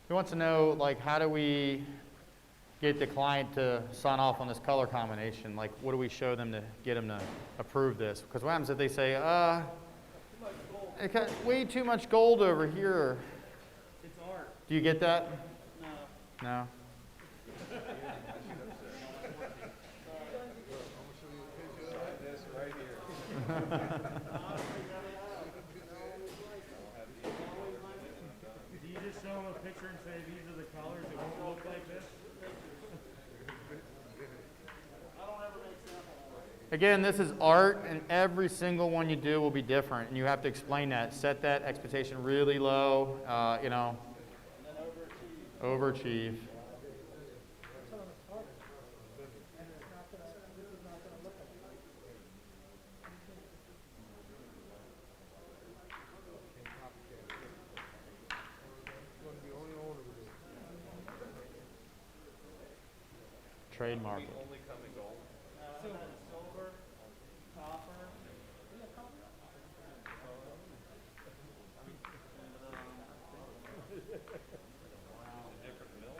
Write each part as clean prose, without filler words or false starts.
He wants to know, like, how do we get the client to sign off on this color combination? Like, what do we show them to get them to approve this? Because what happens if they say, it got way too much gold over here. It's art. Do you get that? No. No? Do you just show them a picture and say these are the colors? It won't look like this? I don't ever make samples. Again, this is art, and every single one you do will be different, and you have to explain that. Set that expectation really low, you know. And then overachieve. Overachieve. Trademark it. Only come in gold. Silver, copper. Different mill.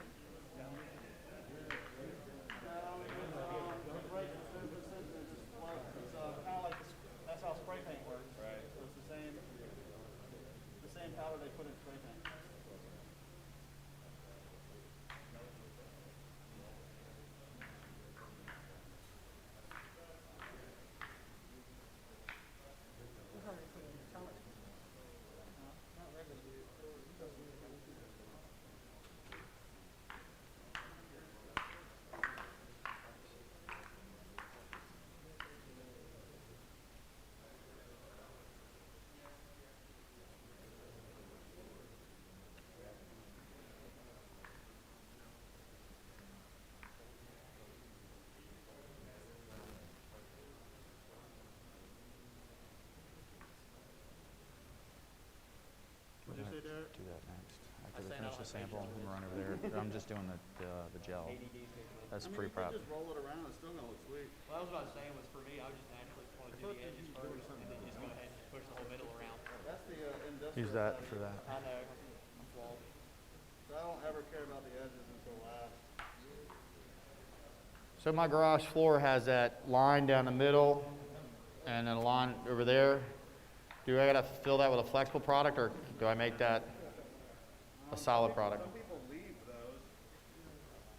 That's how spray paint works. Right. So it's the same powder they put in spray paint. We're gonna do that next. After we finish the sample, I'm run over there. I'm just doing the gel. That's pre-prep. Just roll it around, it's still gonna look sweet. Well, that was what I was saying was for me, I was just naturally just want to do the edges first and then just go ahead and push the whole middle around. That's the industrial. Use that side. for that. I know. I'm flawed. So I don't ever care about the edges until last. So my garage floor has that line down the middle and then a line over there. Do I gotta fill that with a flexible product, or do I make that a solid product? Some people leave those.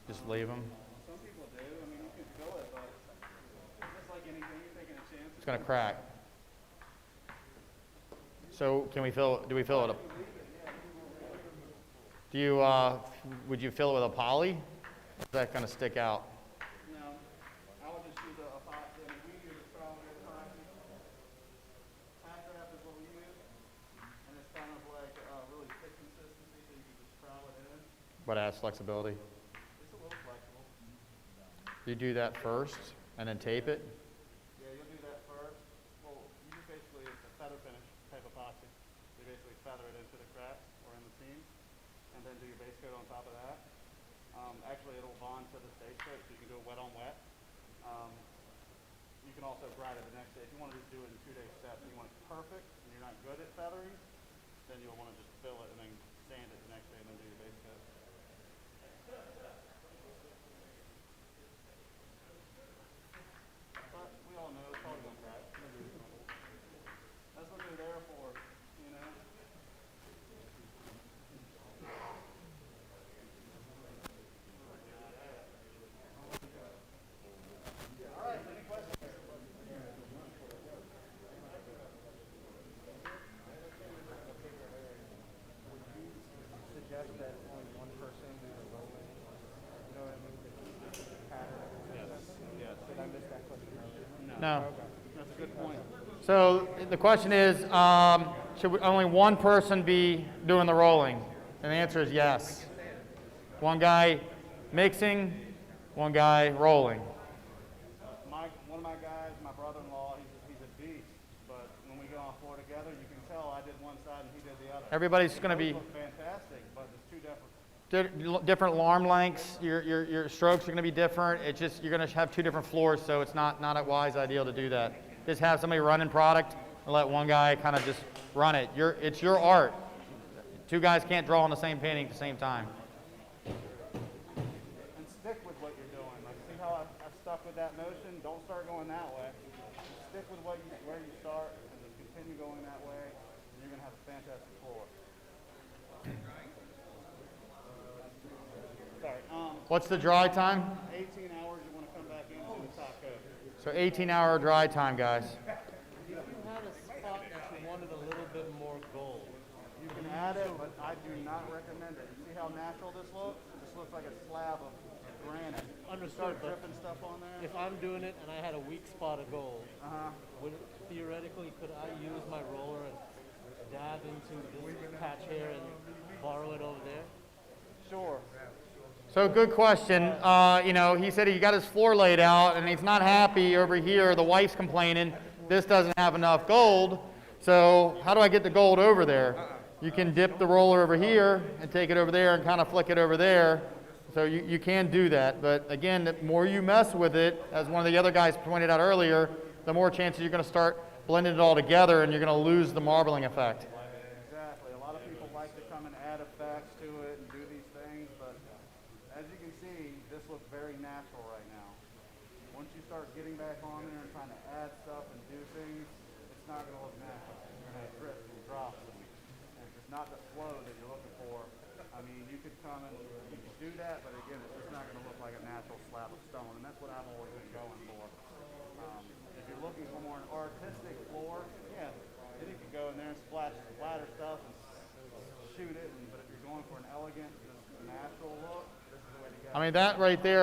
Just leave them? Some people do. I mean, you can fill it, but just like anything, you're taking a chance. It's gonna crack. So can we fill, do we fill it up? Do you, would you fill it with a poly? Is that gonna stick out? No, I would just use a epoxy. I mean, we use a strong epoxy. Half wrap is what we use, and it's kind of like a really thick consistency, so you can just trowel it in. But it has flexibility. It's a little flexible. You do that first and then tape it? Yeah, you'll do that first. Well, you just basically, it's a feather finish type epoxy. You basically feather it into the cracks or in the seams, and then do your base coat on top of that. Actually, it'll bond to the base coat, so you can do it wet on wet. You can also grind it the next day. If you want to just do it in 2-day steps, and you want it perfect, and you're not good at feathering, then you'll want to just fill it and then sand it the next day, and then do your base coat. But we all know it's probably going to crack. That's what they're there for, you know? All right, any questions? Suggest that only one person do the rolling, you know what I mean? Pattern. Yes. Did I miss that question earlier? No. That's a good point. So the question is, should only one person be doing the rolling? And the answer is yes. One guy mixing, one guy rolling. One of my guys, my brother-in-law, he's a beast. But when we get on floor together, you can tell I did one side and he did the other. Everybody's going to Those be, look fantastic, but it's two different alarm lengths, your strokes are gonna be different. It's just, you're gonna have two different floors, so it's not a wise ideal to do that. Just have somebody running product and let one guy kind of just run it. It's your art. Two guys can't draw on the same painting at the same time. And stick with what you're doing. Like, see how I stuck with that motion? Don't start going that way. Just stick with where you start, and just continue going that way, and you're gonna have a fantastic floor. Sorry. What's the dry time? 18 hours. You want to come back in and do the top coat. So 18-hour dry time, guys. If you had a spot that you wanted a little bit more gold, You can add it, but I do not recommend it. You see how natural this looks? This looks like a slab of granite. Understood, Start but dripping stuff on there. if I'm doing it and I had a weak spot of gold, Uh-huh. theoretically, could I use my roller and dab into this patch here and borrow it over there? Sure. So good question. He said he got his floor laid out and he's not happy over here. The wife's complaining this doesn't have enough gold. So how do I get the gold over there? You can dip the roller over here and take it over there and kind of flick it over there. So you can do that. But again, the more you mess with it, as one of the other guys pointed out earlier, the more chances you're going to start blending it all together and you're going to lose the marbling effect. Exactly. A lot of people like to come and add effects to it and do these things, but as you can see, this looks very natural right now. Once you start getting back on there and trying to add stuff and do things, it's not going to look natural. You're going to have drips and drops, and it's just not the flow that you're looking for. I mean, you could come and you could do that, but again, it's just not going to look like a natural slab of stone, and that's what I've always been going for. If you're looking for more an artistic floor, yeah, then you could go in there and splatter stuff and shoot it. But if you're going for an elegant, just natural look, this is the way to go. I mean, that right there